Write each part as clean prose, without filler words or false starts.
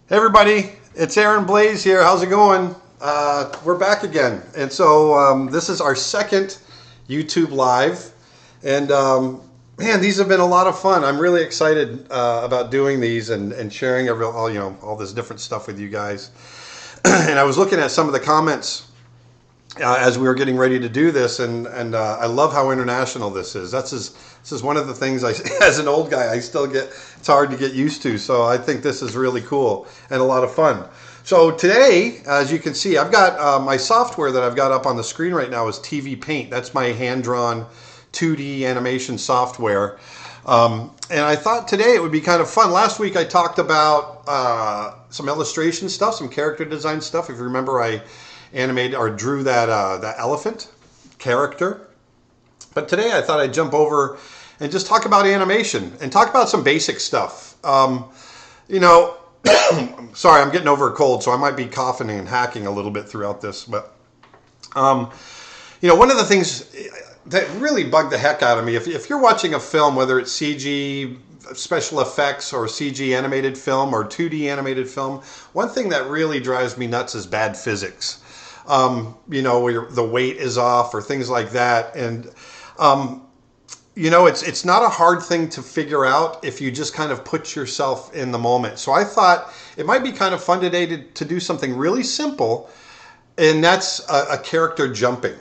Hey everybody, it's Blaise here. How's it going? We're back again, and so this is our second YouTube live, and man, these have been a lot of fun. I'm really excited about doing these and sharing all this different stuff with you guys. And I was looking at some of the comments as we were getting ready to do this, and I love how international this is. This is one of the things as an old guy, I still get. It's hard to get used to. So I think this is really cool and a lot of fun. So today, as you can see, I've got my software that I've got up on the screen right now is TV Paint. That's my hand-drawn 2D animation software. And I thought today it would be kind of fun. Last week I talked about some illustration stuff, some character design stuff. If you remember, I animated or drew that elephant character. But today I thought I'd jump over and just talk about animation and talk about some basic stuff. You know, sorry, I'm getting over a cold, so I might be coughing and hacking a little bit throughout this. But, you know, one of the things that really bugged the heck out of me, if you're watching a film, whether it's CG, special effects, or CG animated film, or 2D animated film, one thing that really drives me nuts is bad physics. You know, where the weight is off or things like that. And, you know, it's not a hard thing to figure out if you just kind of put yourself in the moment. So I thought it might be kind of fun today to do something really simple, and that's a character jumping.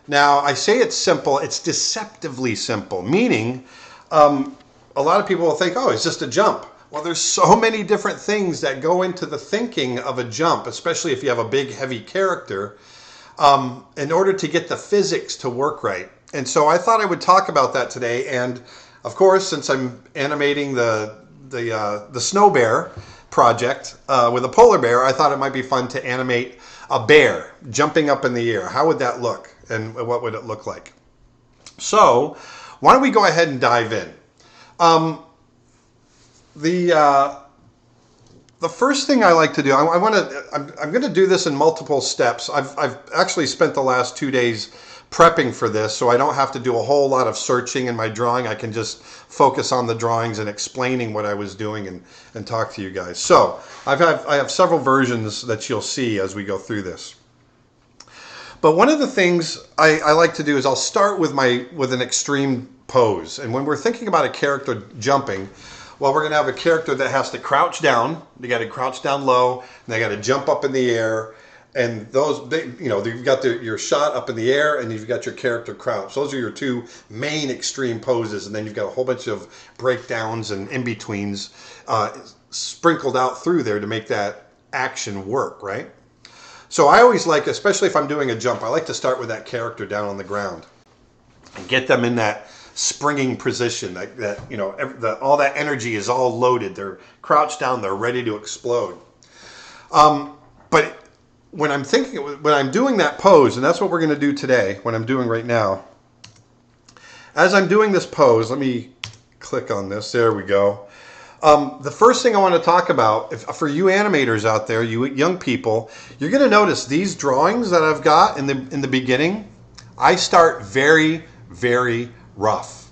Now, I say it's simple, it's deceptively simple, meaning a lot of people will think, oh, it's just a jump. Well, there's so many different things that go into the thinking of a jump, especially if you have a big, heavy character, in order to get the physics to work right. And so I thought I would talk about that today. And of course, since I'm animating the snow bear project with a polar bear, I thought it might be fun to animate a bear jumping up in the air. How would that look? And what would it look like? So why don't we go ahead and dive in? The first thing I like to do, I'm going to do this in multiple steps. I've actually spent the last 2 days prepping for this, so I don't have to do a whole lot of searching in my drawing. I can just focus on the drawings and explaining what I was doing and talk to you guys. So I have several versions that you'll see as we go through this. But one of the things I like to do is I'll start with an extreme pose. And when we're thinking about a character jumping, well, we're going to have a character that has to crouch down. They got to crouch down low, and they got to jump up in the air. And those, you know, you've got your shot up in the air, and you've got your character crouch. Those are your two main extreme poses, and then you've got a whole bunch of breakdowns and in-betweens sprinkled out through there to make that action work, right? So I always like, especially if I'm doing a jump, I like to start with that character down on the ground and get them in that springing position, that you know, all that energy is all loaded. They're crouched down, they're ready to explode. But when I'm doing that pose, and that's what we're going to do today, what I'm doing right now, as I'm doing this pose, let me click on this. There we go. The first thing I want to talk about, for you animators out there, you young people, you're going to notice these drawings that I've got in the beginning. I start very, very rough.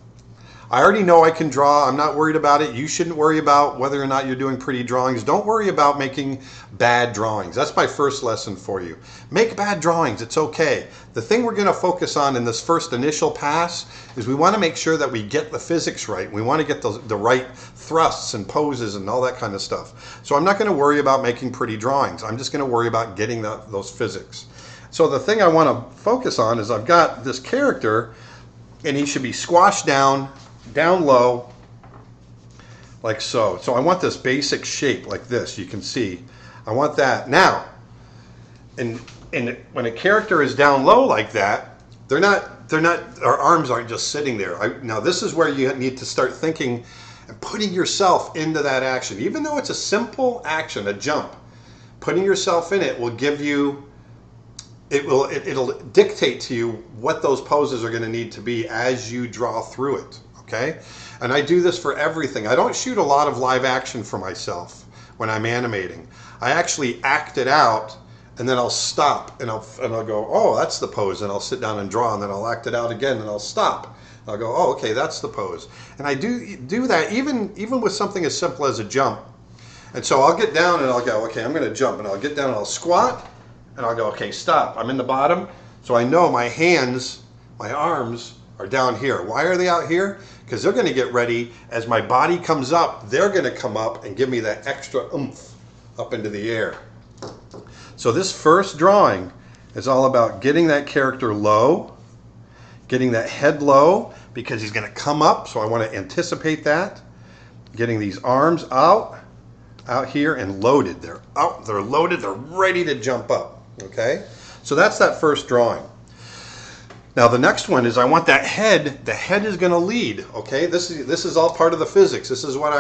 I already know I can draw. I'm not worried about it. You shouldn't worry about whether or not you're doing pretty drawings. Don't worry about making bad drawings. That's my first lesson for you. Make bad drawings. It's okay. The thing we're going to focus on in this first initial pass is we want to make sure that we get the physics right. We want to get the right thrusts and poses and all that kind of stuff. So I'm not going to worry about making pretty drawings. I'm just going to worry about getting those physics. So the thing I want to focus on is I've got this character, and he should be squashed down low, like so. So I want this basic shape like this. You can see I want that. Now, and when a character is down low like that, they're not our arms aren't just sitting there. Now this is where you need to start thinking and putting yourself into that action. Even though it's a simple action, a jump, putting yourself in it will give you, it'll dictate to you what those poses are going to need to be as you draw through it. Okay? And I do this for everything. I don't shoot a lot of live action for myself when I'm animating. I actually act it out, and then I'll stop and I'll go, oh, that's the pose, and I'll sit down and draw, and then I'll act it out again, and I'll stop. I'll go, oh, okay, that's the pose. And I do that even with something as simple as a jump. And so I'll get down and I'll go, okay, I'm going to jump, and I'll get down and I'll squat, and I'll go, okay, stop. I'm in the bottom, so I know my hands, my arms are down here. Why are they out here? Because they're going to get ready as my body comes up. They're going to come up and give me that extra oomph up into the air. So this first drawing is all about getting that character low, getting that head low, because he's going to come up, so I want to anticipate that. Getting these arms out here and loaded. They're out, they're loaded, they're ready to jump up. Okay? So that's that first drawing. Now the next one is I want that head. The head is going to lead. Okay? This is all part of the physics. This is what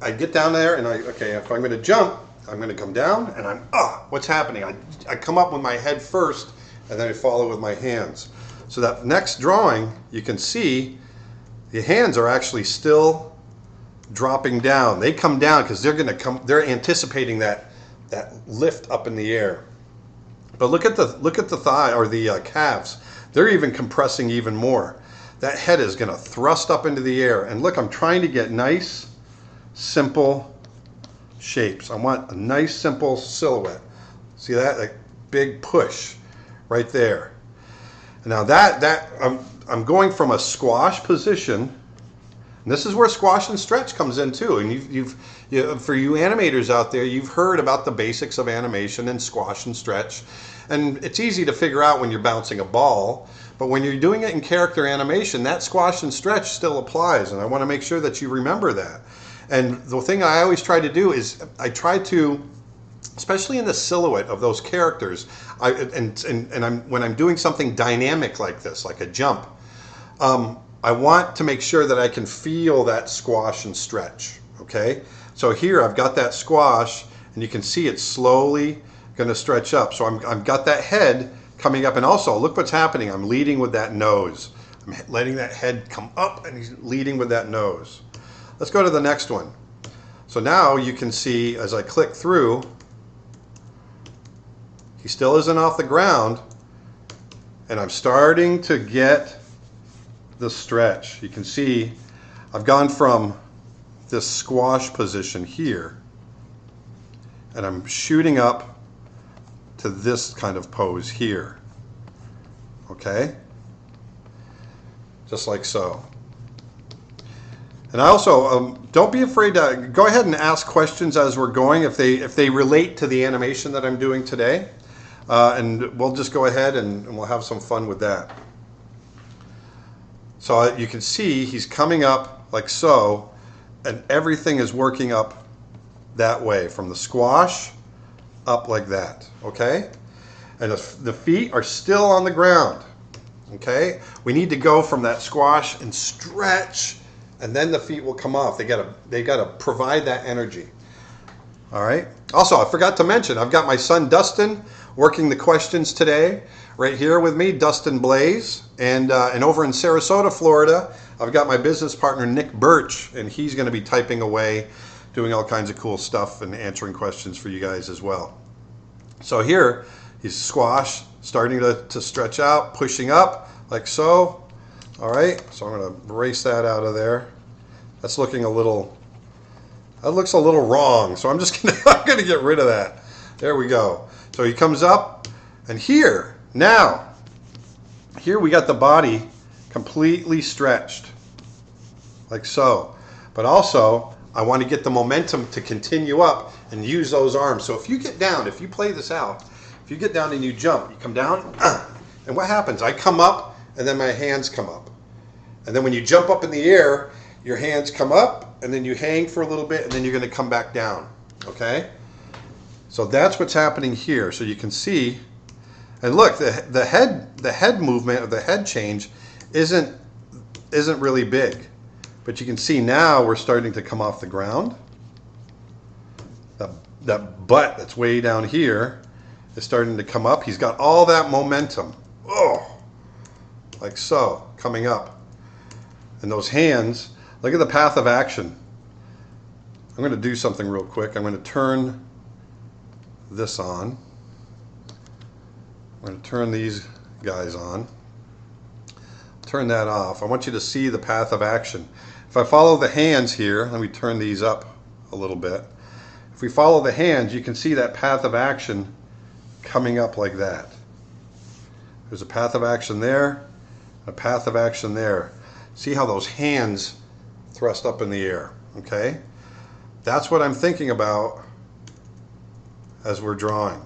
I get down there and okay, if I'm going to jump, I'm going to come down and what's happening? I come up with my head first and then I follow with my hands. So that next drawing, you can see the hands are actually still dropping down. They come down because they're anticipating that lift up in the air. But look at the thigh or the calves. They're even compressing even more. That head is going to thrust up into the air. And look, I'm trying to get nice, simple shapes. I want a nice, simple silhouette. See that? Like big push right there. Now I'm going from a squash position, and this is where squash and stretch comes in too. And for you animators out there, you've heard about the basics of animation and squash and stretch, and it's easy to figure out when you're bouncing a ball. But when you're doing it in character animation, that squash and stretch still applies, and I want to make sure that you remember that. And the thing I always try to do is I try to, especially in the silhouette of those characters, when I'm doing something dynamic like this, like a jump, I want to make sure that I can feel that squash and stretch. Okay, so here I've got that squash, and you can see it's slowly going to stretch up. So I've got that head coming up, and also look what's happening. I'm leading with that nose. I'm letting that head come up, and he's leading with that nose. Let's go to the next one. So now you can see as I click through, he still isn't off the ground, and I'm starting to get the stretch. You can see I've gone from this squash position here, and I'm shooting up to this kind of pose here. Okay? Just like so. And I also, don't be afraid to go ahead and ask questions as we're going if they relate to the animation that I'm doing today. And we'll just go ahead and we'll have some fun with that. So you can see he's coming up like so, and everything is working up that way, from the squash up like that, okay? And the feet are still on the ground, okay? We need to go from that squash and stretch, and then the feet will come off. They gotta provide that energy. All right. Also, I forgot to mention, I've got my son Dustin working the questions today, right here with me, Dustin Blaise, and over in Sarasota, Florida, I've got my business partner Nick Birch, and he's going to be typing away, doing all kinds of cool stuff and answering questions for you guys as well. So here, he's squash, starting to stretch out, pushing up like so. All right. So I'm going to erase that out of there. That's looking a little. That looks a little wrong, so I'm gonna get rid of that. There we go. So he comes up, and here we got the body completely stretched, like so. But also, I want to get the momentum to continue up and use those arms. So if you get down, if you play this out, if you get down and you jump, you come down, and what happens? I come up, and then my hands come up. And then when you jump up in the air, your hands come up, and then you hang for a little bit, and then you're going to come back down. Okay? So that's what's happening here. So you can see, and look, the head movement or the head change isn't really big, but you can see now we're starting to come off the ground. That butt that's way down here is starting to come up. He's got all that momentum. Oh, like so, coming up. And those hands, look at the path of action. I'm going to do something real quick. I'm going to turn this on. I'm going to turn these guys on. Turn that off. I want you to see the path of action. If I follow the hands here, let me turn these up a little bit. if we follow the hands, you can see that path of action coming up like that. There's a path of action there, a path of action there. See how those hands thrust up in the air, okay? That's what I'm thinking about as we're drawing.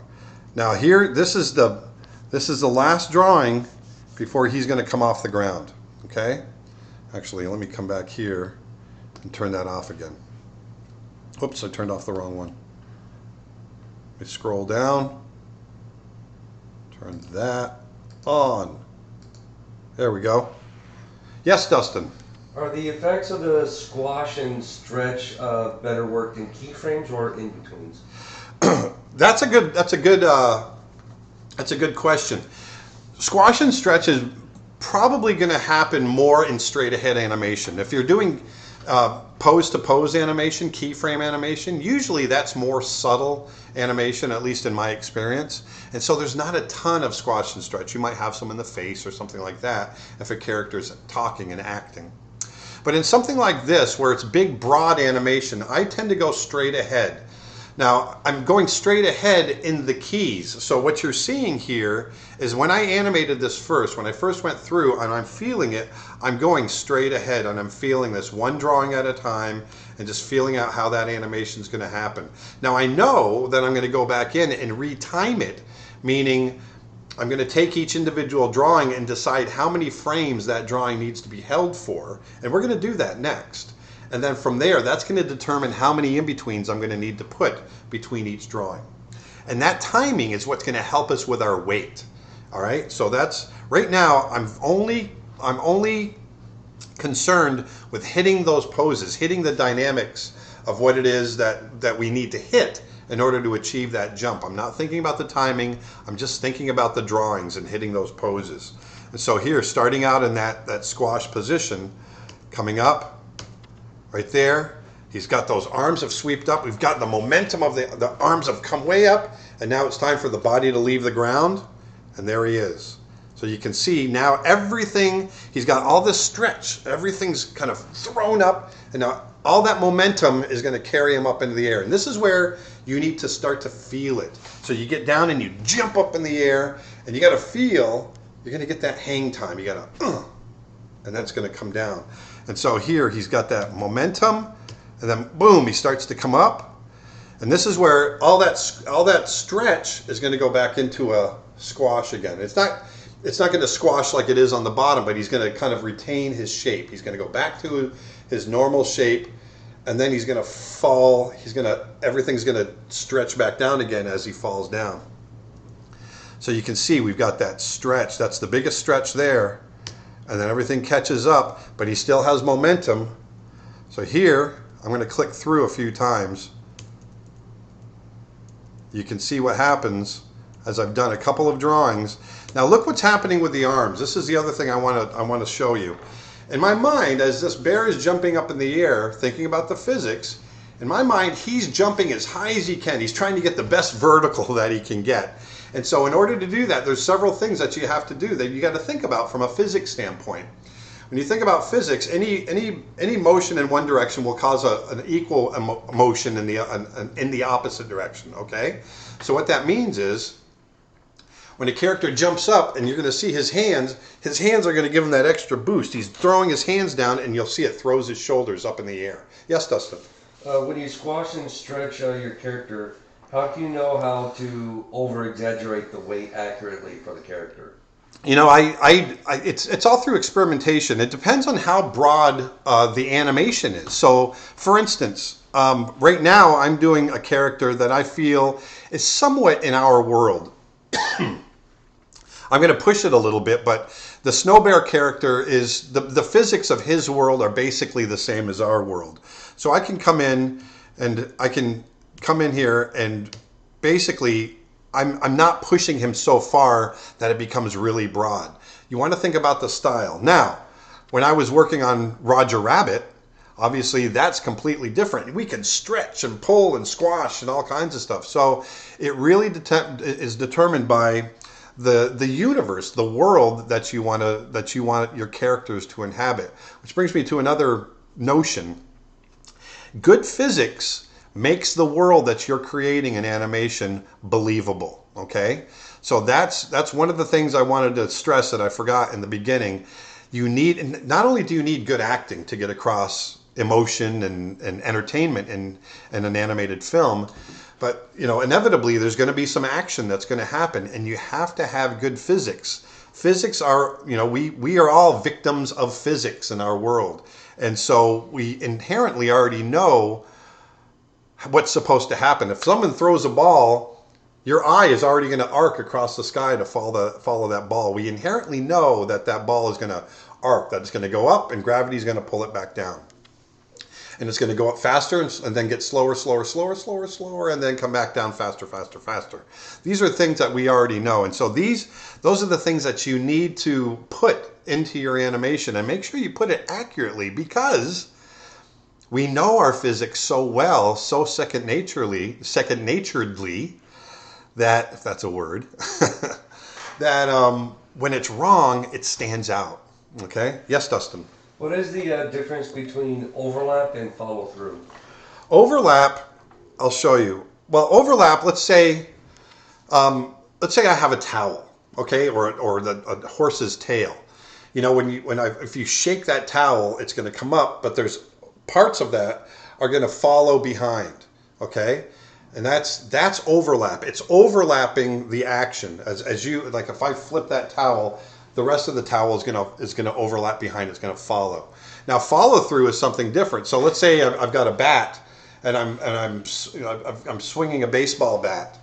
Now here, this is the last drawing before he's going to come off the ground, okay? Actually, let me come back here and turn that off again. Oops, I turned off the wrong one. Let me scroll down, turn that on. There we go. Yes, Dustin. Are the effects of the squash and stretch better worked in keyframes or in betweens? That's a good question. Squash and stretch is probably going to happen more in straight ahead animation. If you're doing pose to pose animation, keyframe animation, usually that's more subtle animation, at least in my experience. And so there's not a ton of squash and stretch. You might have some in the face or something like that if a character's talking and acting. But in something like this, where it's big, broad animation, I tend to go straight ahead. Now, I'm going straight ahead in the keys. So what you're seeing here is when I animated this first, when I first went through and I'm feeling it, I'm going straight ahead and I'm feeling this one drawing at a time and just feeling out how that animation is going to happen. Now, I know that I'm going to go back in and retime it, meaning I'm going to take each individual drawing and decide how many frames that drawing needs to be held for. And we're going to do that next. And then from there, that's going to determine how many in-betweens I'm going to need to put between each drawing. And that timing is what's going to help us with our weight. All right, so that's, right now, I'm only concerned with hitting those poses, hitting the dynamics of what it is that we need to hit in order to achieve that jump. I'm not thinking about the timing, I'm just thinking about the drawings and hitting those poses. And so here, starting out in that squash position, coming up, right there, he's got those arms have swept up. We've got the momentum of the arms have come way up, and now it's time for the body to leave the ground, and there he is. So you can see now everything, he's got all this stretch, everything's kind of thrown up, and now all that momentum is going to carry him up into the air. And this is where you need to start to feel it. So you get down and you jump up in the air, and you got to feel, you're going to get that hang time. You got to, and that's going to come down. And so here he's got that momentum, and then boom, he starts to come up. And this is where all that stretch is going to go back into a squash again. It's not going to squash like it is on the bottom, but he's going to kind of retain his shape. He's going to go back to his normal shape, and then he's going to fall. Everything's going to stretch back down again as he falls down. So you can see we've got that stretch. That's the biggest stretch there. And then everything catches up, but he still has momentum. So here, I'm going to click through a few times. You can see what happens as I've done a couple of drawings. Now look what's happening with the arms. This is the other thing I want to show you. In my mind, as this bear is jumping up in the air, thinking about the physics, in my mind, he's jumping as high as he can. He's trying to get the best vertical that he can get. And so in order to do that, there's several things that you have to do that you got to think about from a physics standpoint. When you think about physics, any motion in one direction will cause an equal motion in the opposite direction, okay? So what that means is when a character jumps up and you're going to see his hands are going to give him that extra boost. He's throwing his hands down and you'll see it throws his shoulders up in the air. Yes, Dustin? When you squash and stretch your character, how do you know how to over-exaggerate the weight accurately for the character? You know, it's all through experimentation. It depends on how broad the animation is. So, for instance, right now I'm doing a character that I feel is somewhat in our world. I'm going to push it a little bit, but the Snow Bear character is, the physics of his world are basically the same as our world. So I can come in and I can come in here and basically I'm not pushing him so far that it becomes really broad. You want to think about the style. Now, when I was working on Roger Rabbit, obviously that's completely different. We can stretch and pull and squash and all kinds of stuff. So it really is determined by the universe, the world that you want your characters to inhabit. Which brings me to another notion. Good physics makes the world that you're creating in animation believable. Okay, so that's one of the things I wanted to stress that I forgot in the beginning. You need, not only do you need good acting to get across emotion and entertainment in an animated film, but inevitably there's going to be some action that's going to happen, and you have to have good physics. Physics are, we are all victims of physics in our world, and so we inherently already know what's supposed to happen. If someone throws a ball, your eye is already going to arc across the sky to follow that ball. We inherently know that ball is going to arc, that it's going to go up, and gravity is going to pull it back down. And it's going to go up faster and then get slower, and then come back down faster. These are things that we already know. And so those are the things that you need to put into your animation, and make sure you put it accurately, because we know our physics so well, so second-naturedly, that, if that's a word, that when it's wrong, it stands out. Okay? Yes, Dustin? What is the difference between overlap and follow through? Overlap, I'll show you. Well, overlap, let's say I have a towel, okay, or a horse's tail. If you shake that towel, it's going to come up, but there's parts of that are going to follow behind, okay? And that's overlap. It's overlapping the action. As you, like, if I flip that towel, the rest of the towel is gonna overlap behind. It's gonna follow. Now, follow through is something different. So let's say I've got a bat, and I'm swinging a baseball bat.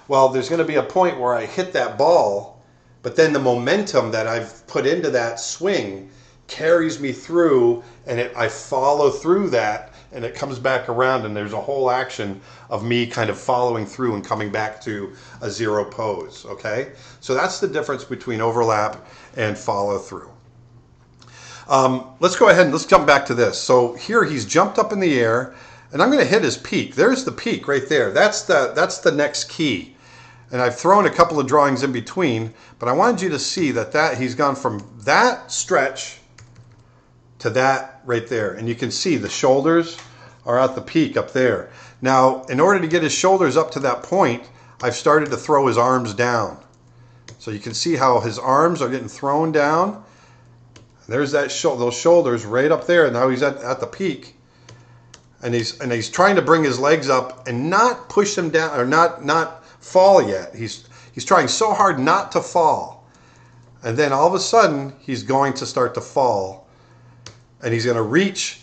Well, there's going to be a point where I hit that ball, but then the momentum that I've put into that swing carries me through, and I follow through that, and it comes back around, and there's a whole action of me kind of following through and coming back to a zero pose, okay? So that's the difference between overlap and follow through. Let's go ahead and let's jump back to this. So here he's jumped up in the air, and I'm going to hit his peak. There's the peak right there. That's the next key. And I've thrown a couple of drawings in between, but I wanted you to see that he's gone from that stretch to that right there. And you can see the shoulders are at the peak up there. Now, in order to get his shoulders up to that point, I've started to throw his arms down. So you can see how his arms are getting thrown down. There's those shoulders right up there. Now he's at the peak. And he's trying to bring his legs up and not push them down, or not fall yet. He's trying so hard not to fall. And then all of a sudden, he's going to start to fall. And he's going to reach.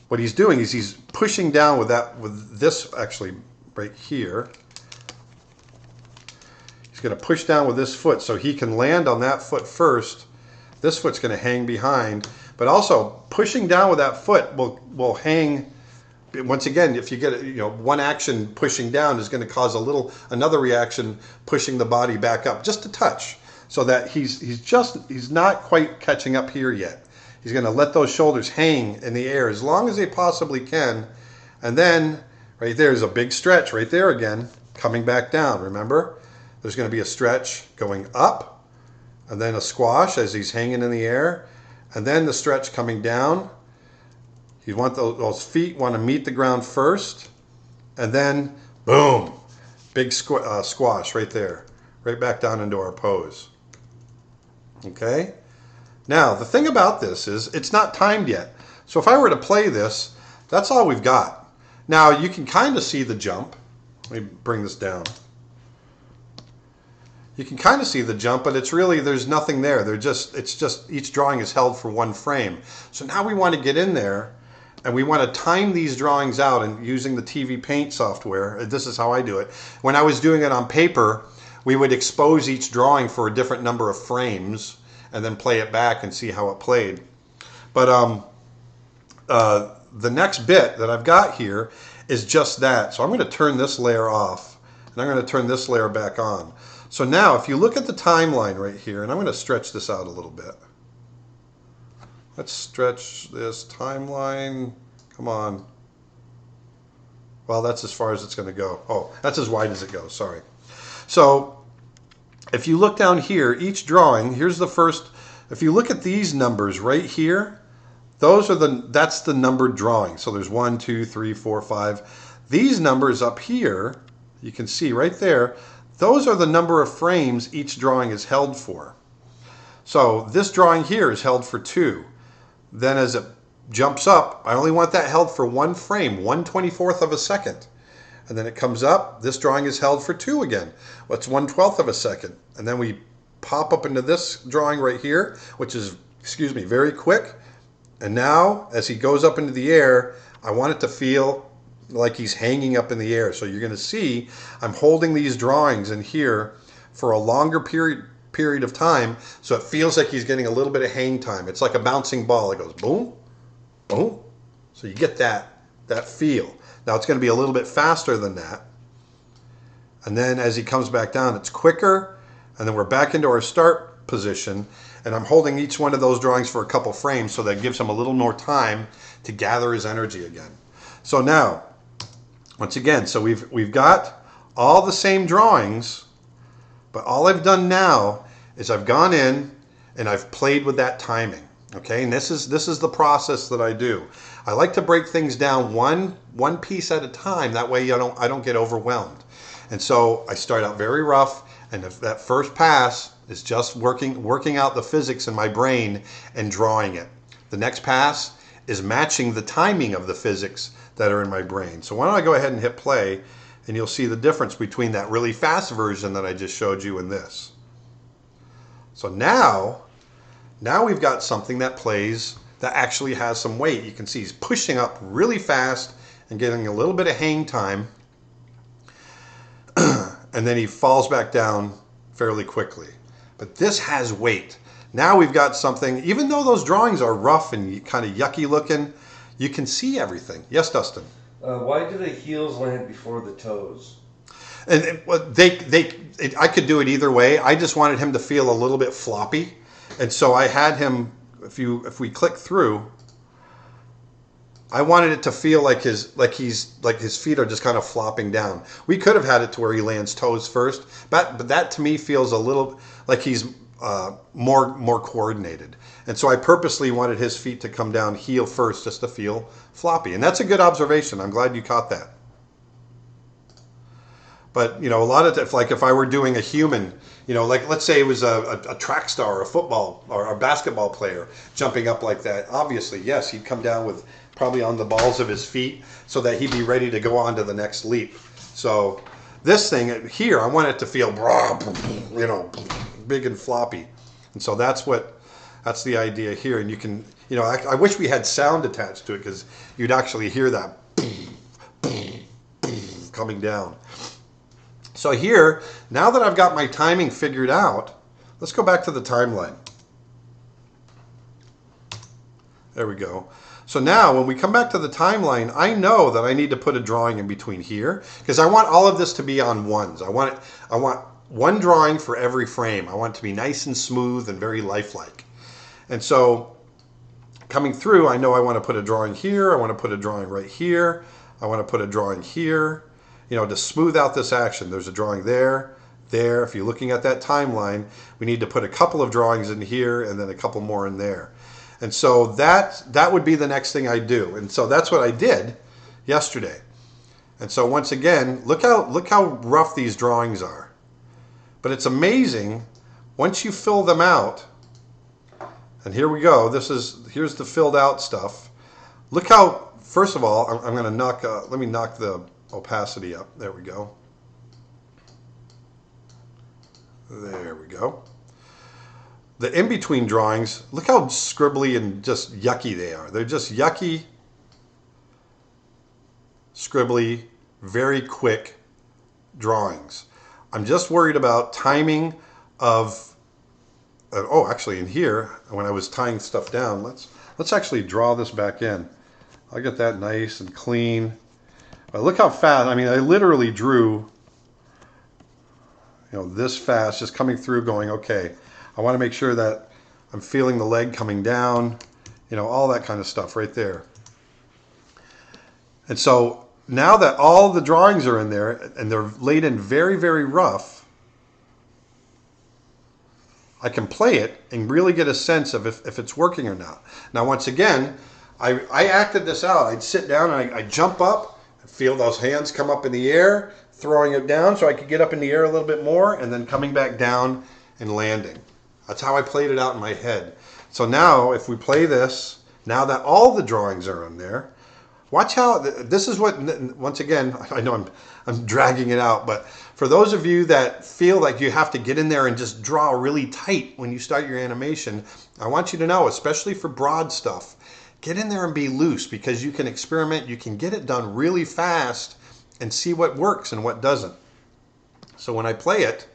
What he's doing is he's pushing down with this actually right here. He's going to push down with this foot so he can land on that foot first. This foot's going to hang behind. But also, pushing down with that foot will hang. Once again, if you get one action pushing down is going to cause another reaction pushing the body back up just a touch, so that he's not quite catching up here yet. He's going to let those shoulders hang in the air as long as they possibly can, and then right there's a big stretch right there again, coming back down. Remember, there's going to be a stretch going up, and then a squash as he's hanging in the air, and then the stretch coming down. You want those feet want to meet the ground first, and then boom, big squash right there, right back down into our pose. Okay? Now, the thing about this is it's not timed yet. So if I were to play this, that's all we've got. Now, you can kind of see the jump. Let me bring this down. You can kind of see the jump, but there's nothing there. It's just each drawing is held for one frame. So now we want to get in there, and we want to time these drawings out, and using the TV Paint software. This is how I do it. When I was doing it on paper, we would expose each drawing for a different number of frames and then play it back and see how it played. But the next bit that I've got here is just that. So I'm going to turn this layer off, and I'm going to turn this layer back on. So now if you look at the timeline right here, and I'm going to stretch this out a little bit. Let's stretch this timeline. Come on. Well, that's as far as it's going to go. Oh, that's as wide as it goes. Sorry. So if you look down here, each drawing, here's the first. If you look at these numbers right here, that's the numbered drawing. So there's 1, 2, 3, 4, 5. These numbers up here, you can see right there, those are the number of frames each drawing is held for. So this drawing here is held for 2. Then as it jumps up, I only want that held for 1 frame, 1/24th of a second. And then it comes up, this drawing is held for 2 again. What's 1/12th of a second? And then we pop up into this drawing right here, which is, very quick. And now, as he goes up into the air, I want it to feel like he's hanging up in the air. So you're going to see I'm holding these drawings in here for a longer period of time, so it feels like he's getting a little bit of hang time. It's like a bouncing ball. It goes boom, boom. So you get that feel. Now it's going to be a little bit faster than that. And then as he comes back down, it's quicker. And then we're back into our start position. And I'm holding each one of those drawings for a couple frames, so that gives him a little more time to gather his energy again. So now, once again, so we've got all the same drawings, but all I've done now is I've gone in and I've played with that timing. Okay, and this is the process that I do. I like to break things down one piece at a time. That way I don't get overwhelmed. And so I start out very rough, and that first pass is just working out the physics in my brain and drawing it. The next pass is matching the timing of the physics that are in my brain. So why don't I go ahead and hit play, and you'll see the difference between that really fast version that I just showed you and this. So now we've got something that plays that actually has some weight. You can see he's pushing up really fast and getting a little bit of hang time. And then he falls back down fairly quickly. But this has weight. Now we've got something, even though those drawings are rough and kind of yucky looking, you can see everything. Yes, Dustin? Why do the heels land before the toes? And I could do it either way. I just wanted him to feel a little bit floppy. And so I had him, if we click through, I wanted it to feel like his feet are just kind of flopping down. We could have had it to where he lands toes first, but that to me feels a little like he's more coordinated. And so I purposely wanted his feet to come down heel first, just to feel floppy. And that's a good observation. I'm glad you caught that. But a lot of times, like if I were doing a human, like let's say it was a track star, or a football or a basketball player jumping up like that. Obviously, yes, he'd come down with probably on the balls of his feet so that he'd be ready to go on to the next leap. So this thing here, I want it to feel, big and floppy. And so that's the idea here. And you can, I wish we had sound attached to it, because you'd actually hear that coming down. So here, now that I've got my timing figured out, let's go back to the timeline. There we go. So now when we come back to the timeline, I know that I need to put a drawing in between here, because I want all of this to be on ones. I want one drawing for every frame. I want it to be nice and smooth and very lifelike. And so coming through, I know I want to put a drawing here. I want to put a drawing right here. I want to put a drawing here, to smooth out this action. There's a drawing there. If you're looking at that timeline, we need to put a couple of drawings in here and then a couple more in there. And so that would be the next thing I do. And so that's what I did yesterday. And so once again, look how rough these drawings are. But it's amazing once you fill them out. And here we go. Here's the filled out stuff. Look how, first of all, I'm going to let me knock the opacity up. There we go. There we go. The in-between drawings, look how scribbly and just yucky they are. They're just yucky, scribbly, very quick drawings. I'm just worried about timing of, actually in here, when I was tying stuff down, let's actually draw this back in. I'll get that nice and clean. But look how fast, I literally drew, this fast, just coming through going, okay, I want to make sure that I'm feeling the leg coming down, all that kind of stuff right there. And so now that all the drawings are in there and they're laid in very, very rough, I can play it and really get a sense of if it's working or not. Now, once again, I acted this out. I'd sit down and I'd jump up, Feel those hands come up in the air, throwing it down so I could get up in the air a little bit more, and then coming back down and landing. That's how I played it out in my head. So now if we play this, now that all the drawings are on there, watch how, this is what, once again, I know I'm dragging it out, but for those of you that feel like you have to get in there and just draw really tight when you start your animation, I want you to know, especially for broad stuff, get in there and be loose, because you can experiment, you can get it done really fast and see what works and what doesn't. So when I play it,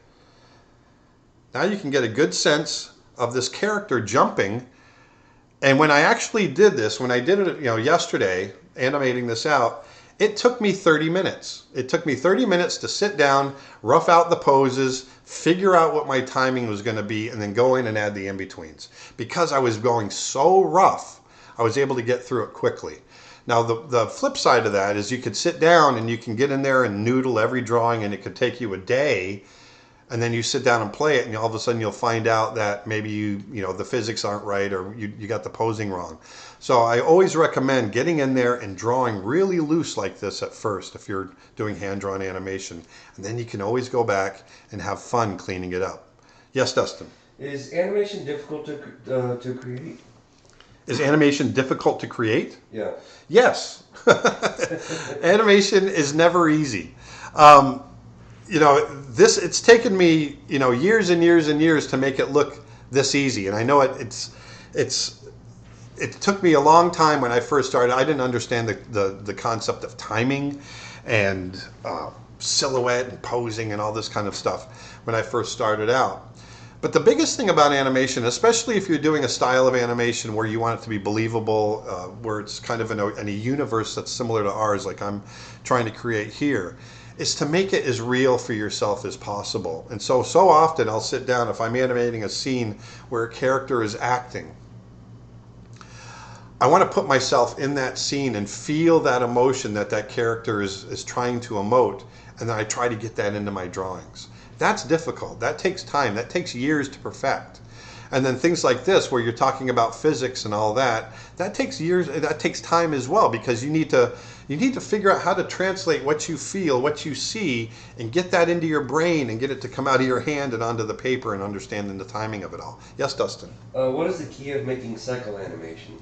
now you can get a good sense of this character jumping. And when I actually did this, when I did it, yesterday, animating this out, it took me 30 minutes. It took me 30 minutes to sit down, rough out the poses, figure out what my timing was going to be, and then go in and add the in-betweens. Because I was going so rough, I was able to get through it quickly. Now, the flip side of that is you could sit down and you can get in there and noodle every drawing, and it could take you a day. And then you sit down and play it, and all of a sudden you'll find out that maybe the physics aren't right, or you got the posing wrong. So I always recommend getting in there and drawing really loose like this at first if you're doing hand-drawn animation. And then you can always go back and have fun cleaning it up. Yes, Dustin? Is animation difficult to create? Is animation difficult to create? Yeah. Yes. Animation is never easy. It's taken me, years and years and years to make it look this easy. And I know it took me a long time when I first started. I didn't understand the concept of timing and silhouette and posing and all this kind of stuff when I first started out. But the biggest thing about animation, especially if you're doing a style of animation where you want it to be believable, where it's kind of in a universe that's similar to ours, like I'm trying to create here, is to make it as real for yourself as possible. And so often I'll sit down, if I'm animating a scene where a character is acting, I want to put myself in that scene and feel that emotion that character is trying to emote, and then I try to get that into my drawings. That's difficult. That takes time. That takes years to perfect. And then things like this, where you're talking about physics and all that, that takes years. That takes time as well, because you need to figure out how to translate what you feel, what you see, and get that into your brain and get it to come out of your hand and onto the paper and understanding the timing of it all. Yes, Dustin? What is the key of making cycle animation?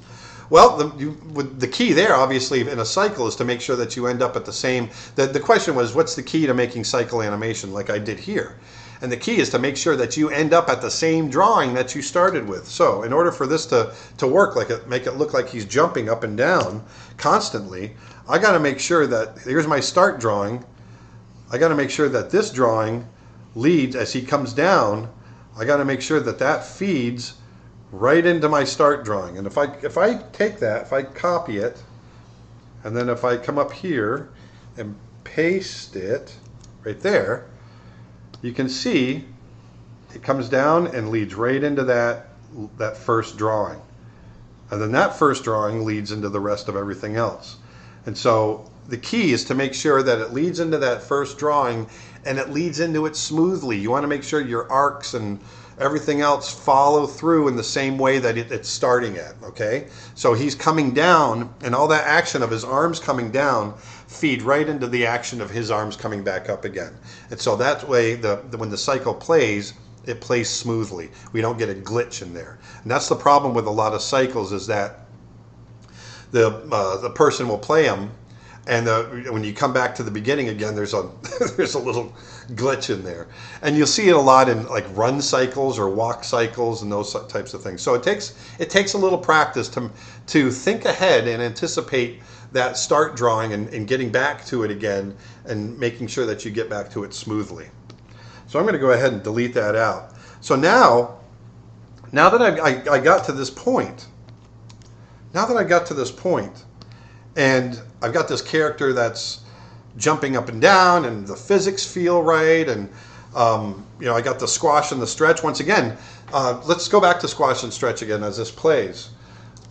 Well, the key there, obviously, in a cycle is to make sure that you end up at the same. The question was, what's the key to making cycle animation like I did here? And the key is to make sure that you end up at the same drawing that you started with. So in order for this to work, make it look like he's jumping up and down constantly, I got to make sure that, here's my start drawing, I got to make sure that this drawing leads, as he comes down, I got to make sure that feeds right into my start drawing. And if I take that, if I copy it, and then if I come up here and paste it right there, you can see it comes down and leads right into that first drawing. And then that first drawing leads into the rest of everything else. And so the key is to make sure that it leads into that first drawing, and it leads into it smoothly. You want to make sure your arcs and everything else follow through in the same way that it's starting at, okay? So he's coming down, and all that action of his arms coming down feed right into the action of his arms coming back up again. And so that way, when the cycle plays, it plays smoothly. We don't get a glitch in there. And that's the problem with a lot of cycles, is that the person will play them, and when you come back to the beginning again, there's a there's a little glitch in there, and you'll see it a lot in like run cycles or walk cycles and those types of things. So it takes a little practice to think ahead and anticipate that start drawing and getting back to it again and making sure that you get back to it smoothly. So I'm going to go ahead and delete that out. So now that I got to this point, and I've got this character that's jumping up and down, and the physics feel right, and I got the squash and the stretch. Once again, let's go back to squash and stretch again as this plays.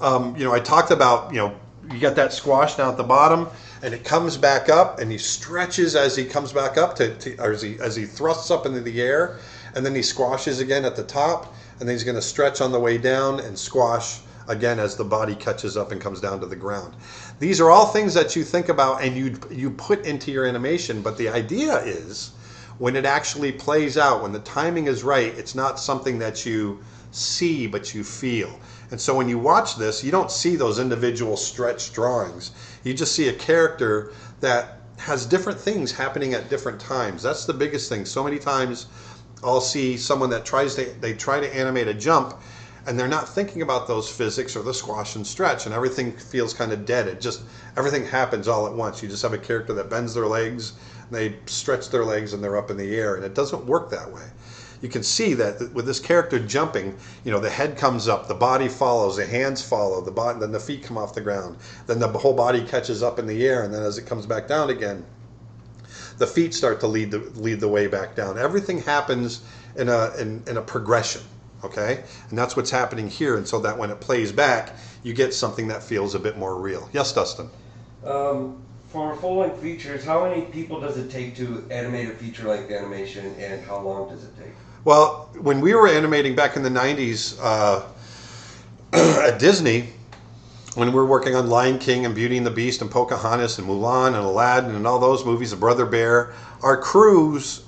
I talked about, you got that squash down at the bottom, and it comes back up, and he stretches as he comes back up or as he thrusts up into the air, and then he squashes again at the top, and then he's going to stretch on the way down and squash again as the body catches up and comes down to the ground. These are all things that you think about and you put into your animation, but the idea is when it actually plays out, when the timing is right, it's not something that you see but you feel. And so when you watch this, you don't see those individual stretched drawings. You just see a character that has different things happening at different times. That's the biggest thing. So many times I'll see someone that try to animate a jump, and they're not thinking about those physics or the squash and stretch, and everything feels kind of dead. Everything happens all at once. You just have a character that bends their legs, and they stretch their legs, and they're up in the air, and it doesn't work that way. You can see that with this character jumping, the head comes up, the body follows, the hands follow, then the feet come off the ground, then the whole body catches up in the air, and then as it comes back down again, the feet start to lead the way back down. Everything happens in a progression, okay? And that's what's happening here, and so that when it plays back, you get something that feels a bit more real. Yes, Dustin? For full-length features, how many people does it take to animate a feature-length animation, and how long does it take? Well, when we were animating back in the 90s at Disney, when we were working on Lion King and Beauty and the Beast and Pocahontas and Mulan and Aladdin and all those movies, and Brother Bear, our crews,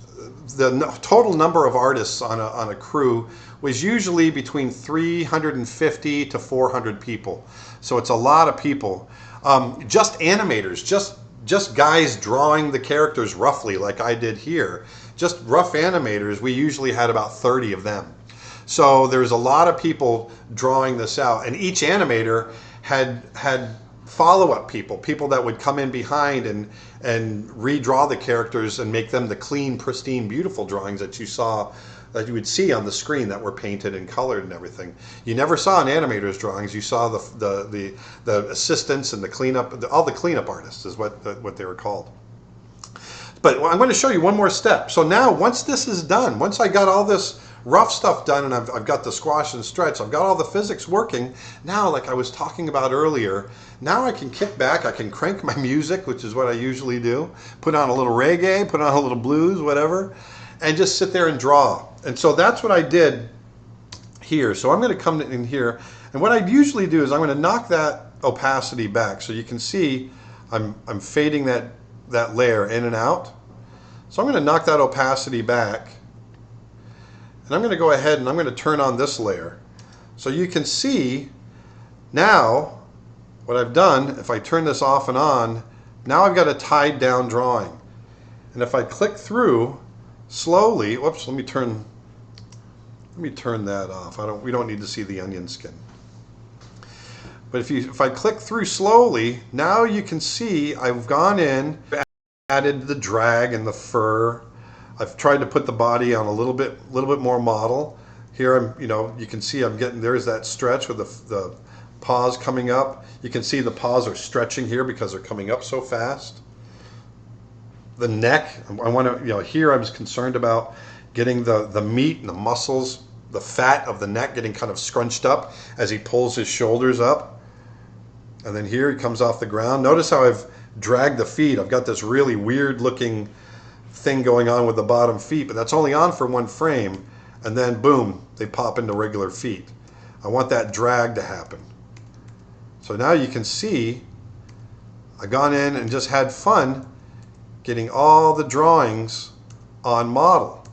the total number of artists on a crew was usually between 350 to 400 people. So it's a lot of people. Just animators, just guys drawing the characters roughly like I did here. Just rough animators, we usually had about 30 of them. So there's a lot of people drawing this out, and each animator had follow-up people that would come in behind and redraw the characters and make them the clean, pristine, beautiful drawings that you would see on the screen that were painted and colored and everything. You never saw an animator's drawings. You saw the assistants and the cleanup, all the cleanup artists is what they were called. But I'm going to show you one more step. So now, once this is done, once I got all this rough stuff done and I've got the squash and stretch, I've got all the physics working, now, like I was talking about earlier, now I can kick back, I can crank my music, which is what I usually do, put on a little reggae, put on a little blues, whatever, and just sit there and draw. And so that's what I did here. So I'm going to come in here, and what I usually do is I'm going to knock that opacity back so you can see I'm fading that layer in and out. So I'm going to knock that opacity back, and I'm going to go ahead and I'm going to turn on this layer. So you can see now what I've done. If I turn this off and on, now I've got a tied down drawing. And if I click through slowly, whoops, let me turn that off. We don't need to see the onion skin. But if I click through slowly, now you can see I've gone in, added the drag and the fur. I've tried to put the body on a little bit more model. Here you can see there's that stretch with the paws coming up. You can see the paws are stretching here because they're coming up so fast. The neck, I want to, here I was concerned about getting the meat and the muscles, the fat of the neck getting kind of scrunched up as he pulls his shoulders up. And then here he comes off the ground. Notice how I've dragged the feet. I've got this really weird looking thing going on with the bottom feet, but that's only on for one frame. And then boom, they pop into regular feet. I want that drag to happen. So now you can see I've gone in and just had fun getting all the drawings on model.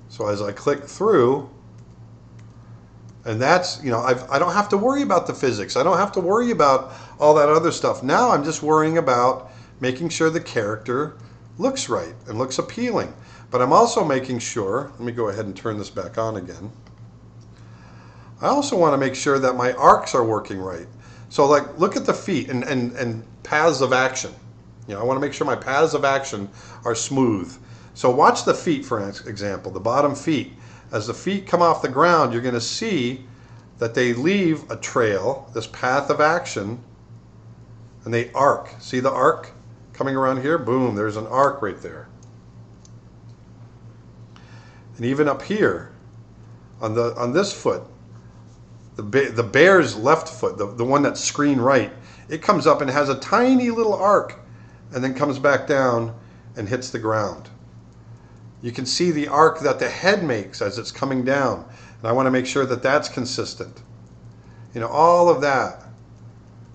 So as I click through, and that's, I don't have to worry about the physics. I don't have to worry about all that other stuff. Now I'm just worrying about making sure the character looks right and looks appealing. But I'm also making sure, let me go ahead and turn this back on again. I also want to make sure that my arcs are working right. So like, look at the feet and paths of action. I want to make sure my paths of action are smooth. So watch the feet, for example, the bottom feet. As the feet come off the ground, you're going to see that they leave a trail, this path of action, and they arc. See the arc coming around here? Boom, there's an arc right there. And even up here, on this foot, the bear's left foot, the one that's screen right, it comes up and has a tiny little arc and then comes back down and hits the ground. You can see the arc that the head makes as it's coming down. And I want to make sure that that's consistent. You know, all of that.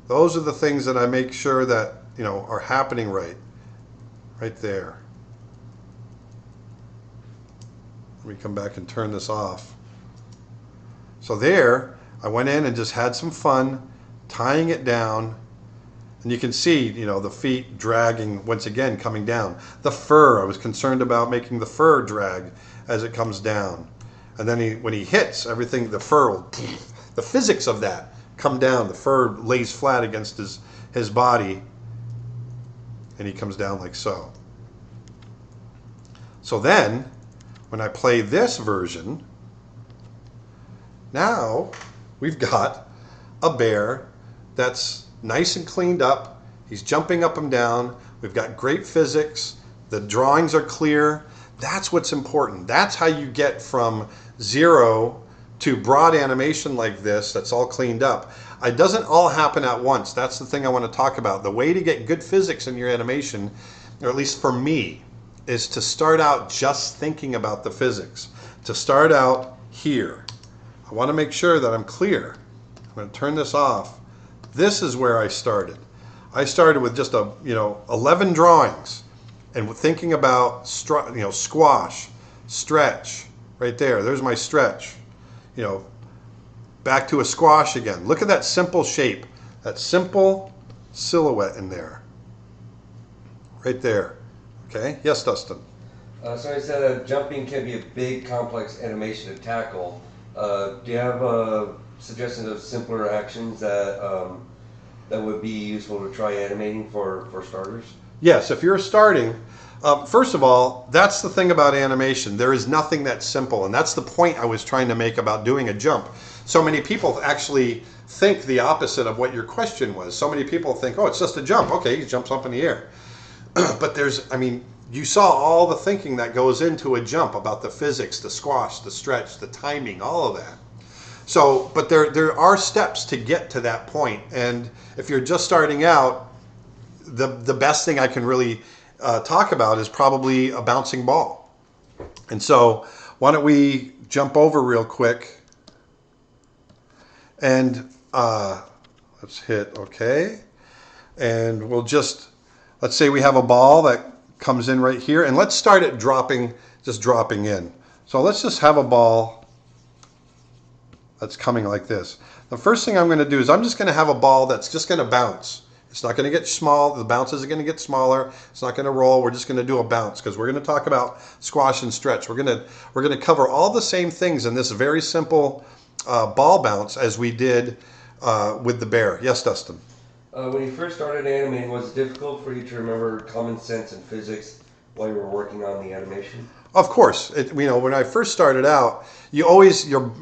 Those are the things that I make sure that, you know, are happening right there. Let me come back and turn this off. So there, I went in and just had some fun tying it down. And you can see, you know, the feet dragging once again, coming down. The fur, I was concerned about making the fur drag as it comes down. And then when he hits, everything, the fur will, the physics of that come down. The fur lays flat against his body, and he comes down like so. So then, when I play this version, now we've got a bear that's nice and cleaned up. He's jumping up and down. We've got great physics. The drawings are clear. That's what's important. That's how you get from zero to broad animation like this that's all cleaned up. It doesn't all happen at once. That's the thing I want to talk about. The way to get good physics in your animation, or at least for me, is to start out just thinking about the physics. To start out here. I want to make sure that I'm clear. I'm going to turn this off. This is where I started. I started with just 11 drawings and thinking about squash, stretch, right there. There's my stretch. You know, back to a squash again. Look at that simple shape, that simple silhouette in there. Right there. Okay? Yes, Dustin? So I said jumping can be a big, complex animation to tackle. Do you have suggestions of simpler actions that would be useful to try animating for starters? Yes, if you're starting, first of all, that's the thing about animation. There is nothing that's simple, and that's the point I was trying to make about doing a jump. So many people actually think the opposite of what your question was. So many people think, oh, it's just a jump. Okay, he jumps up in the air. But you saw all the thinking that goes into a jump about the physics, the squash, the stretch, the timing, all of that. So, but there are steps to get to that point. And if you're just starting out, the best thing I can really talk about is probably a bouncing ball. And so why don't we jump over real quick and let's hit OK. And we'll let's say we have a ball that comes in right here, and let's start it dropping in. So let's just have a ball that's coming like this. The first thing I'm going to do is I'm just going to have a ball that's just going to bounce. It's not going to get small. The bounces are going to get smaller. It's not going to roll. We're just going to do a bounce because we're going to talk about squash and stretch. We're going to cover all the same things in this very simple ball bounce as we did with the bear. Yes, Dustin? When you first started animating, was it difficult for you to remember common sense and physics while you were working on the animation? Of course. When I first started out, you always you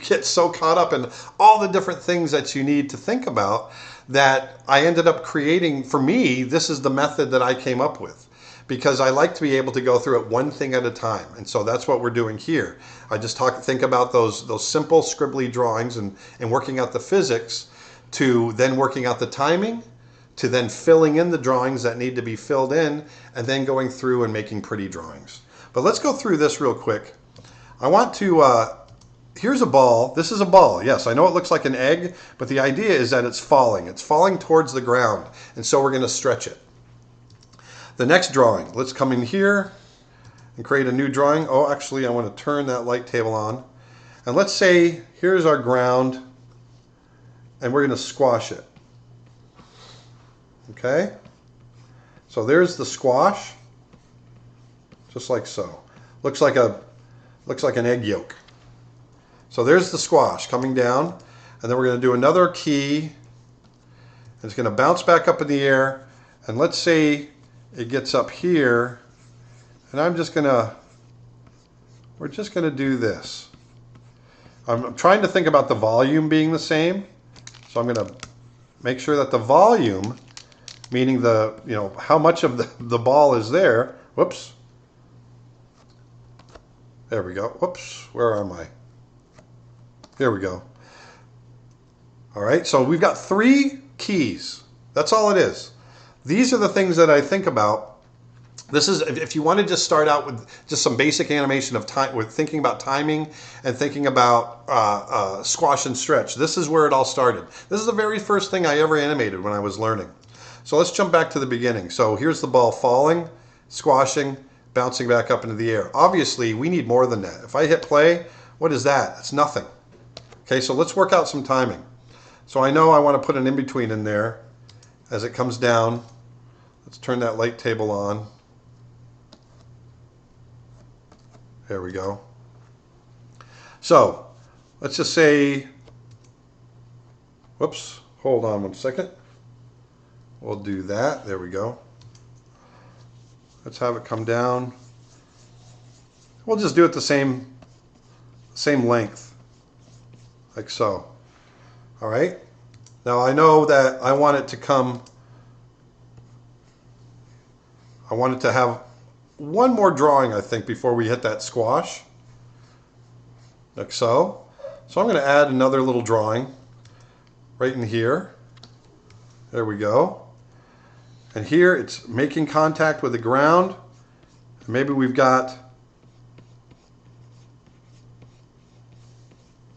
get so caught up in all the different things that you need to think about that I ended up creating. For me, this is the method that I came up with because I like to be able to go through it one thing at a time, and so that's what we're doing here. I just think about those simple scribbly drawings and working out the physics, to then working out the timing, to then filling in the drawings that need to be filled in, and then going through and making pretty drawings. But let's go through this real quick. I want to, here's a ball. This is a ball. Yes, I know it looks like an egg, but the idea is that it's falling. It's falling towards the ground, and so we're going to stretch it. The next drawing, let's come in here and create a new drawing. Oh, actually, I want to turn that light table on. And let's say here's our ground, and we're going to squash it. Okay? So there's the squash, just like so. Looks like an egg yolk. So there's the squash coming down, and then we're going to do another key, and it's going to bounce back up in the air, and let's say it gets up here, and we're just going to do this. I'm trying to think about the volume being the same. So I'm going to make sure that the volume, meaning how much of the ball is there. Whoops. There we go. Whoops. Where am I? Here we go. All right. So we've got 3 keys. That's all it is. These are the things that I think about This is, if you want to just start out with just some basic animation of time, with thinking about timing and thinking about squash and stretch, this is where it all started. This is the very first thing I ever animated when I was learning. So let's jump back to the beginning. So here's the ball falling, squashing, bouncing back up into the air. Obviously, we need more than that. If I hit play, what is that? It's nothing. Okay, so let's work out some timing. So I know I want to put an in-between in there as it comes down. Let's turn that light table on. There we go. So let's just say, whoops, hold on one second. We'll do that. There we go. Let's have it come down. We'll just do it the same length, like so. All right. Now I know that I want it to come, I want it to have one more drawing, I think, before we hit that squash, like so. So I'm going to add another little drawing right in here. There we go. And here it's making contact with the ground. Maybe we've got,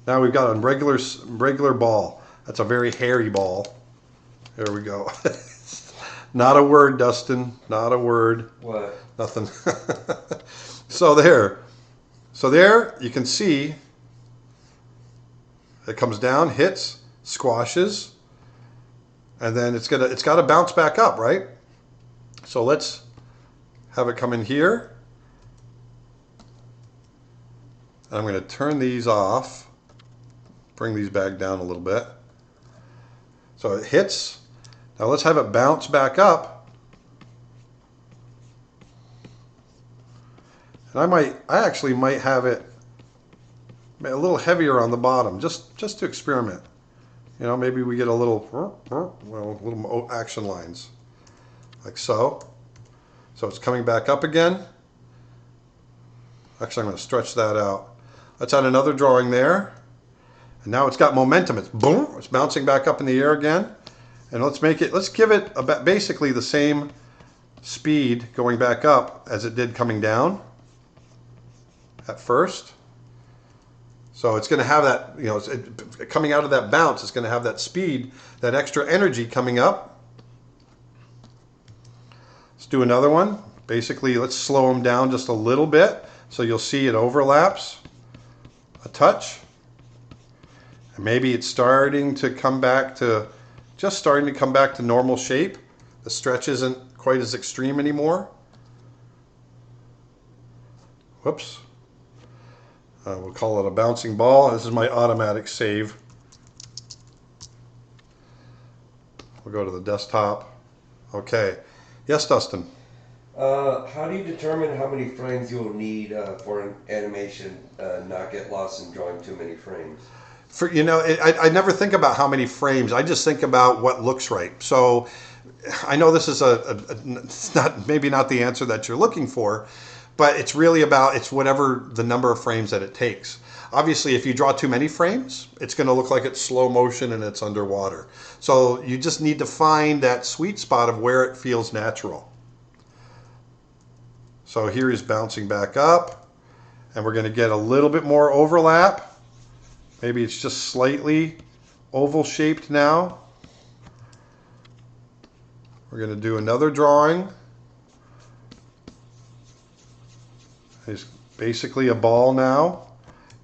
now we've got a regular ball. That's a very hairy ball. There we go. Not a word, Dustin. Not a word. What? Nothing. So there you can see it comes down, hits, squashes, and then it's got to bounce back up, right? So let's have it come in here. And I'm going to turn these off, bring these back down a little bit. So it hits. Now let's have it bounce back up. And I actually might have it a little heavier on the bottom, just to experiment. You know, maybe we get a little action lines, like so. So it's coming back up again. Actually, I'm going to stretch that out. Let's add another drawing there. And now it's got momentum. It's boom, it's bouncing back up in the air again. And let's give it basically the same speed going back up as it did coming down at first. So it's going to have that, you know, coming out of that bounce, it's going to have that speed, that extra energy coming up. Let's do another one. Basically, let's slow them down just a little bit so you'll see it overlaps a touch. And maybe it's starting to come back to, just starting to come back to normal shape. The stretch isn't quite as extreme anymore. Whoops. We'll call it a bouncing ball. This is my automatic save. We'll go to the desktop. Okay. Yes, Dustin? How do you determine how many frames you will need for an animation, not get lost in drawing too many frames? I never think about how many frames. I just think about what looks right. So I know this is it's not, maybe not the answer that you're looking for, but it's really about, it's whatever the number of frames that it takes. Obviously, if you draw too many frames, it's going to look like it's slow motion and it's underwater. So you just need to find that sweet spot of where it feels natural. So here he's bouncing back up, and we're going to get a little bit more overlap. Maybe it's just slightly oval shaped now. We're going to do another drawing. It's basically a ball now.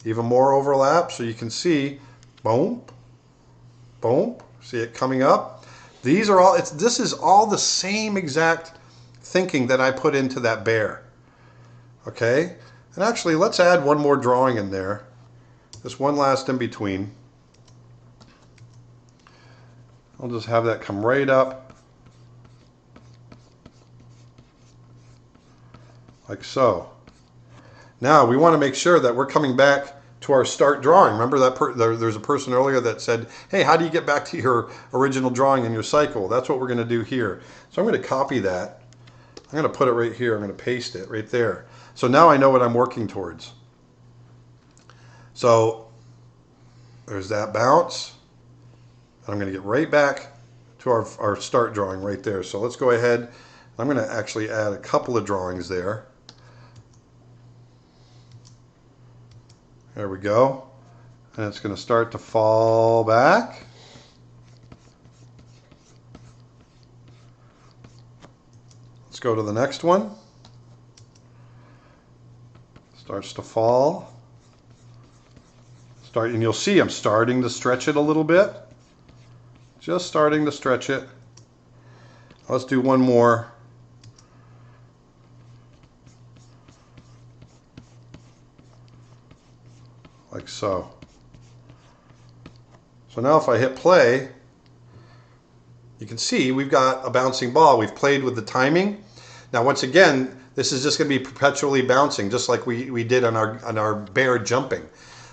Even more overlap, so you can see, boom, boom. See it coming up. These are all. This is all the same exact thinking that I put into that bear. Okay, and actually, let's add one more drawing in there. Just one last in between. I'll just have that come right up, like so. Now we want to make sure that we're coming back to our start drawing. Remember that there's a person earlier that said, hey, how do you get back to your original drawing in your cycle? That's what we're going to do here. So I'm going to copy that. I'm going to put it right here. I'm going to paste it right there. So now I know what I'm working towards. So there's that bounce. I'm going to get right back to our start drawing right there. So let's go ahead. I'm going to actually add a couple of drawings there. There we go. And it's going to start to fall back. Let's go to the next one. Starts to fall. And you'll see I'm starting to stretch it a little bit. Just starting to stretch it. Let's do one more. Like so. So now if I hit play, you can see we've got a bouncing ball. We've played with the timing. Now once again, this is just going to be perpetually bouncing, just like we did on our bear jumping.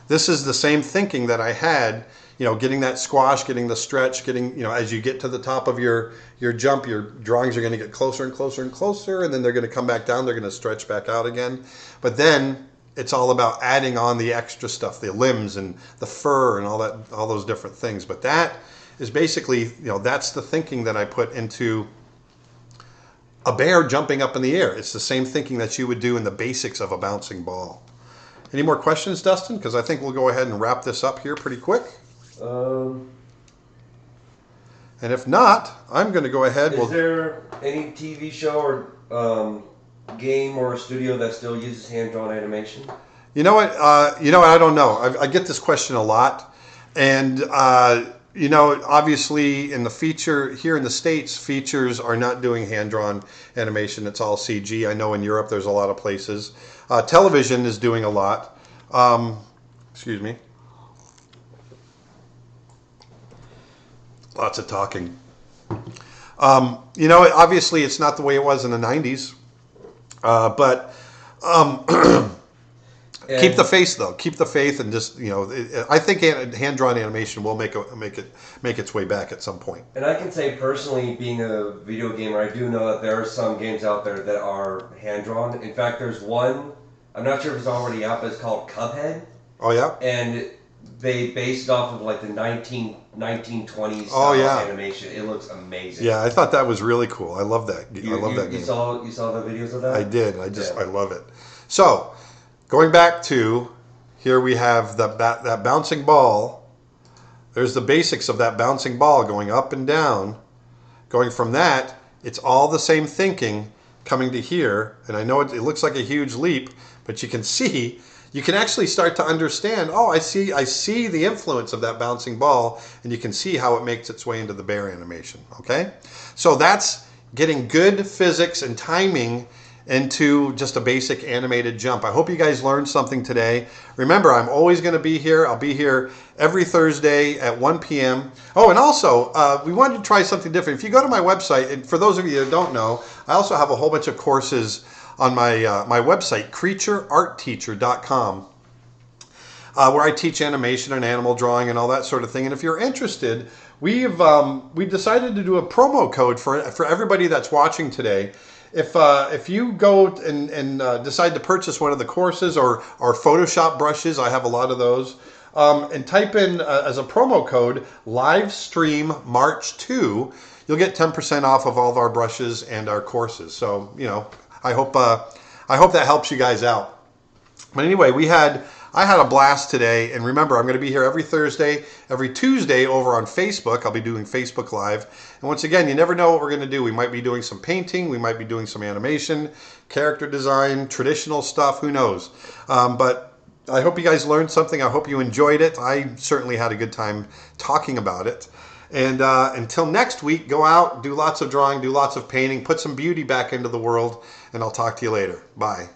This is the same thinking that I had, getting that squash, getting the stretch, getting, as you get to the top of your jump, your drawings are going to get closer and closer and closer, and then they're going to come back down, they're going to stretch back out again. But then it's all about adding on the extra stuff, the limbs and the fur and all those different things. But that is basically, that's the thinking that I put into a bear jumping up in the air. It's the same thinking that you would do in the basics of a bouncing ball. Any more questions, Dustin? Because I think we'll go ahead and wrap this up here pretty quick. And if not, I'm going to go ahead. Is there any TV show or game or studio that still uses hand-drawn animation? You know what? I don't know. I get this question a lot, and obviously in the feature here in the States, features are not doing hand-drawn animation. It's all CG. I know in Europe there's a lot of places. Television is doing a lot. Excuse me. Lots of talking. Obviously it's not the way it was in the 90s. But keep the faith though. Keep the faith, and just I think hand-drawn animation will make its way back at some point. And I can say personally, being a video gamer, I do know that there are some games out there that are hand-drawn. In fact, there's one, I'm not sure if it's already out, but it's called Cuphead. Oh yeah. And they based it off of like the 1920s style animation. It looks amazing. Yeah, I thought that was really cool. I love that. I love that game. You saw the videos of that? I did. I love it. So, going back to here, we have that bouncing ball. There's the basics of that bouncing ball going up and down. Going from that, it's all the same thinking coming to here. And I know it looks like a huge leap, but you can see. You can actually start to understand, I see the influence of that bouncing ball, and you can see how it makes its way into the bear animation, okay? So that's getting good physics and timing into just a basic animated jump. I hope you guys learned something today. Remember, I'm always going to be here. I'll be here every Thursday at 1 p.m. Oh, and also, we wanted to try something different. If you go to my website, and for those of you that don't know, I also have a whole bunch of courses on my website, creatureartteacher.com, where I teach animation and animal drawing and all that sort of thing. And if you're interested, we've decided to do a promo code for everybody that's watching today. If you go and decide to purchase one of the courses or Photoshop brushes, I have a lot of those, and type in as a promo code Livestream March 2, you'll get 10% off of all of our brushes and our courses. So I hope that helps you guys out. But anyway, I had a blast today, and remember, I'm going to be here every Thursday, every Tuesday over on Facebook. I'll be doing Facebook Live. And once again, you never know what we're going to do. We might be doing some painting, we might be doing some animation, character design, traditional stuff, who knows. But I hope you guys learned something. I hope you enjoyed it. I certainly had a good time talking about it. And until next week, go out, do lots of drawing, do lots of painting, put some beauty back into the world, and I'll talk to you later. Bye.